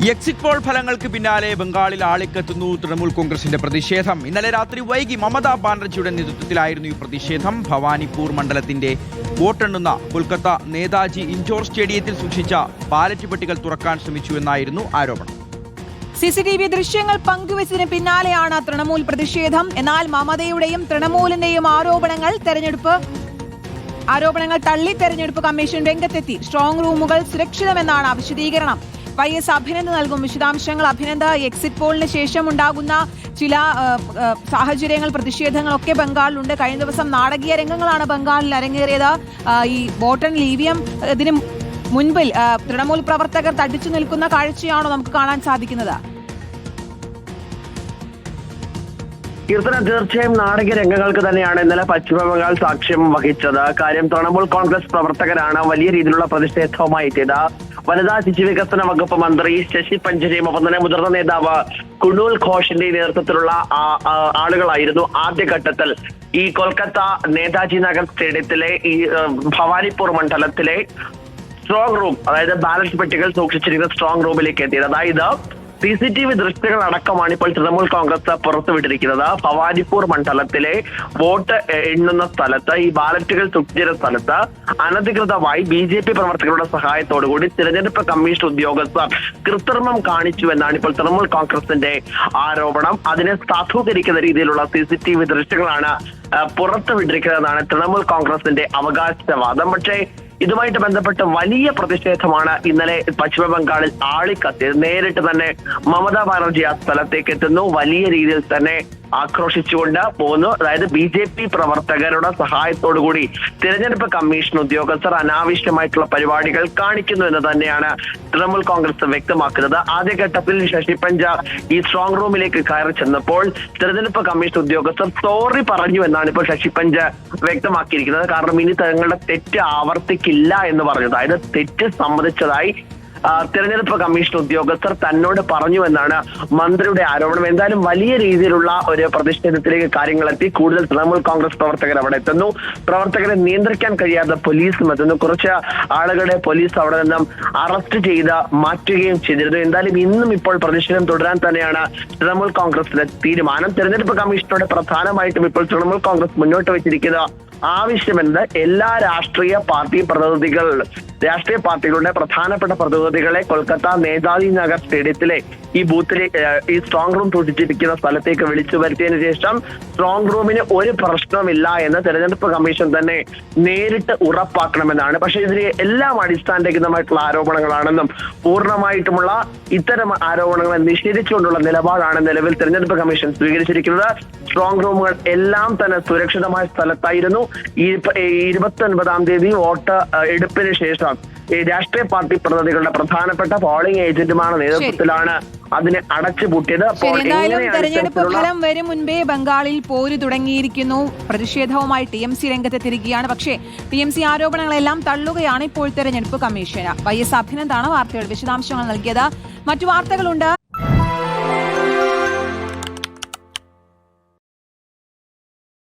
Exit poll ഫലങ്ങൾക്ക് പിന്നാലെ ബംഗാളിൽ ആളിക്കത്തുന്നു തൃണമൂൽ കോൺഗ്രസിന്റെ പ്രതിഷേധം. ഇന്നലെ രാത്രി വൈകി മമതാ ബാനർജിയുടെ നേതൃത്വത്തിലായിരുന്നു ഈ പ്രതിഷേധം. ഭവാനിപ്പൂർ മണ്ഡലത്തിന്റെ വോട്ടെണ്ണുന്ന കൊൽക്കത്ത നേതാജി ഇൻഡോർ സ്റ്റേഡിയത്തിൽ സൂക്ഷിച്ച ബാലറ്റ് പെട്ടികൾ തുറക്കാൻ ശ്രമിച്ചു എന്നായിരുന്നു ആരോപണം. CCTV ദൃശ്യങ്ങൾ പങ്കുവച്ചതിന് പിന്നാലെയാണ് തൃണമൂൽ പ്രതിഷേധം. എന്നാൽ മമതയുടെയും തൃണമൂലിന്റെയും ആരോപണങ്ങൾ തള്ളി തെരഞ്ഞെടുപ്പ് കമ്മീഷൻ രംഗത്തെത്തി. സ്ട്രോങ് റൂമുകൾ സുരക്ഷിതമെന്നാണ് വിശദീകരണം. YS അഭിനന്ദ് നൽകും വിശദാംശങ്ങൾ. അഭിനന്ദ്, എക്സിറ്റ് പോളിന് ശേഷം ഉണ്ടാകുന്ന ചില സാഹചര്യങ്ങൾ, പ്രതിഷേധങ്ങളൊക്കെ ബംഗാളിലുണ്ട്. കഴിഞ്ഞ ദിവസം നാടകീയ രംഗങ്ങളാണ് ബംഗാളിൽ അരങ്ങേറിയത്. ഈ വോട്ടെണ്ണൽ EVM ഇതിന് മുൻപിൽ തൃണമൂൽ പ്രവർത്തകർ തടിച്ചു നിൽക്കുന്ന കാഴ്ചയാണോ നമുക്ക് കാണാൻ സാധിക്കുന്നത്? കീർത്തന, തീർച്ചയായും നാടകീയ രംഗങ്ങൾക്ക് തന്നെയാണ് ഇന്നലെ പശ്ചിമബംഗാൾ സാക്ഷ്യം വഹിച്ചത്. കാര്യം തൃണമൂൽ കോൺഗ്രസ് പ്രവർത്തകരാണ് വലിയ രീതിയിലുള്ള പ്രതിഷേധവുമായി എത്തിയത്. വനിതാ ശിശുവികസന വകുപ്പ് മന്ത്രി ശശി പഞ്ചരിയും ഒപ്പം തന്നെ മുതിർന്ന നേതാവ് കുണുൽ ഘോഷിന്റെ നേതൃത്വത്തിലുള്ള ആളുകളായിരുന്നു ആദ്യഘട്ടത്തിൽ ഈ കൊൽക്കത്ത നേതാജി നഗർ സ്റ്റേഡിയത്തിലെ ഈ ഭവാനിപ്പൂർ മണ്ഡലത്തിലെ സ്ട്രോങ് റൂം, അതായത് ബാലറ്റ് പെട്ടികൾ സൂക്ഷിച്ചിരിക്കുന്ന സ്ട്രോങ് റൂമിലേക്ക് എത്തിയത്. അതായത് CCTV ദൃശ്യങ്ങൾ അടക്കമാണ് ഇപ്പോൾ തൃണമൂൽ കോൺഗ്രസ് പുറത്തുവിട്ടിരിക്കുന്നത്. ഭവാനിപ്പൂർ മണ്ഡലത്തിലെ വോട്ട് എണ്ണുന്ന സ്ഥലത്ത്, ഈ ബാലറ്റുകൾ സൂക്ഷിച്ചിരുന്ന സ്ഥലത്ത് അനധികൃതമായി BJP പ്രവർത്തകരുടെ സഹായത്തോടുകൂടി തിരഞ്ഞെടുപ്പ് കമ്മീഷൻ ഉദ്യോഗസ്ഥർ കൃത്രിമം കാണിച്ചു എന്നാണ് ഇപ്പോൾ തൃണമൂൽ കോൺഗ്രസിന്റെ ആരോപണം. അതിനെ സാധൂകരിക്കുന്ന രീതിയിലുള്ള CCTV ദൃശ്യങ്ങളാണ് പുറത്തുവിട്ടിരിക്കുന്നതെന്നാണ് തൃണമൂൽ കോൺഗ്രസിന്റെ അവകാശവാദം. പക്ഷേ ഇതുമായിട്ട് ബന്ധപ്പെട്ട് വലിയ പ്രതിഷേധമാണ് ഇന്നലെ പശ്ചിമ ബംഗാളിൽ ആളിക്കത്തിയത്. നേരിട്ട് തന്നെ മമതാ ബാനർജി ആ സ്ഥലത്തേക്ക് എത്തുന്നു, വലിയ രീതിയിൽ തന്നെ ആക്രോശിച്ചുകൊണ്ട് പോകുന്നു. അതായത് BJP പ്രവർത്തകരുടെ സഹായത്തോടുകൂടി തിരഞ്ഞെടുപ്പ് കമ്മീഷൻ ഉദ്യോഗസ്ഥർ അനാവശ്യമായിട്ടുള്ള പരിപാടികൾ കാണിക്കുന്നു എന്ന് തന്നെയാണ് തൃണമൂൽ കോൺഗ്രസ് വ്യക്തമാക്കുന്നത്. ആദ്യഘട്ടത്തിൽ ശശി പഞ്ച ഈ സ്ട്രോങ് റൂമിലേക്ക് കയറി ചെന്നപ്പോൾ തിരഞ്ഞെടുപ്പ് കമ്മീഷൻ ഉദ്യോഗസ്ഥർ സോറി പറഞ്ഞു എന്നാണ് ഇപ്പോൾ ശശി പഞ്ച വ്യക്തമാക്കിയിരിക്കുന്നത്. കാരണം ഇനി തങ്ങളുടെ തെറ്റ് ആവർത്തിക്കില്ല എന്ന് പറഞ്ഞു. അതായത് തെറ്റ് സമ്മതിച്ചതായി തിരഞ്ഞെടുപ്പ് കമ്മീഷൻ ഉദ്യോഗസ്ഥർ തന്നോട് പറഞ്ഞു എന്നാണ് മന്ത്രിയുടെ ആരോപണം. എന്തായാലും വലിയ രീതിയിലുള്ള ഒരു പ്രതിഷേധത്തിലേക്ക് കാര്യങ്ങളെത്തി. കൂടുതൽ തൃണമൂൽ കോൺഗ്രസ് പ്രവർത്തകർ അവിടെ എത്തുന്നു. പ്രവർത്തകരെ നിയന്ത്രിക്കാൻ കഴിയാതെ പോലീസും എത്തുന്നു. കുറച്ച് ആളുകളെ പോലീസ് അവിടെ നിന്നും അറസ്റ്റ് ചെയ്ത് മാറ്റുകയും ചെയ്തിരുന്നു. എന്തായാലും ഇന്നും ഇപ്പോൾ പ്രതിഷേധം തുടരാൻ തന്നെയാണ് തൃണമൂൽ കോൺഗ്രസിന്റെ തീരുമാനം. തിരഞ്ഞെടുപ്പ് കമ്മീഷനോട് പ്രധാനമായിട്ടും ഇപ്പോൾ തൃണമൂൽ കോൺഗ്രസ് മുന്നോട്ട് വെച്ചിരിക്കുന്ന ആവശ്യമെന്നത് എല്ലാ രാഷ്ട്രീയ പാർട്ടികളുടെ പ്രധാനപ്പെട്ട പ്രതിനിധികളെ കൊൽക്കത്ത നേതാജി നഗർ സ്റ്റേഡിയത്തിലെ ഈ ബൂത്തിലെ ഈ സ്ട്രോങ് റൂം സൂക്ഷിച്ചിരിക്കുന്ന സ്ഥലത്തേക്ക് വിളിച്ചു വരുത്തിയതിനു ശേഷം സ്ട്രോങ് റൂമിന് ഒരു പ്രശ്നമില്ല എന്ന് തെരഞ്ഞെടുപ്പ് കമ്മീഷൻ തന്നെ നേരിട്ട് ഉറപ്പാക്കണമെന്നാണ്. പക്ഷേ ഇതിന് എല്ലാം അടിസ്ഥാനരഹിതമായിട്ടുള്ള ആരോപണങ്ങളാണെന്നും പൂർണ്ണമായിട്ടുമുള്ള ഇത്തരം ആരോപണങ്ങളെ നിഷേധിച്ചുകൊണ്ടുള്ള നിലപാടാണ് നിലവിൽ തെരഞ്ഞെടുപ്പ് കമ്മീഷൻ സ്വീകരിച്ചിരിക്കുന്നത്. സ്ട്രോങ് റൂമുകൾ എല്ലാം തന്നെ സുരക്ഷിതമായ സ്ഥലത്തായിരുന്നു. 29-ാം തീയതി വോട്ട് എടുപ്പിന് ശേഷം ഈ രാഷ്ട്രീയ പാർട്ടി പ്രതിനിധികളുടെ പ്രധാനപ്പെട്ട പോളിംഗ് ഏജന്റുമാരുടെ നേതൃത്വത്തിലാണ് അതിനെ അടച്ചുപൂട്ടിയത്. എന്തായാലും തെരഞ്ഞെടുപ്പ് ഫലം വരും മുൻപേ ബംഗാളിൽ പോര് തുടങ്ങിയിരിക്കുന്നു. പ്രതിഷേധവുമായി TMC രംഗത്തെത്തിയിരിക്കുകയാണ്. പക്ഷേ TMC ആരോപണങ്ങളെല്ലാം തള്ളുകയാണ് ഇപ്പോൾ തെരഞ്ഞെടുപ്പ് കമ്മീഷൻ. YS അഭിനന്ദാണ് വാർത്തയുടെ വിശദാംശങ്ങൾ നൽകിയത്. മറ്റു വാർത്തകളുണ്ട്.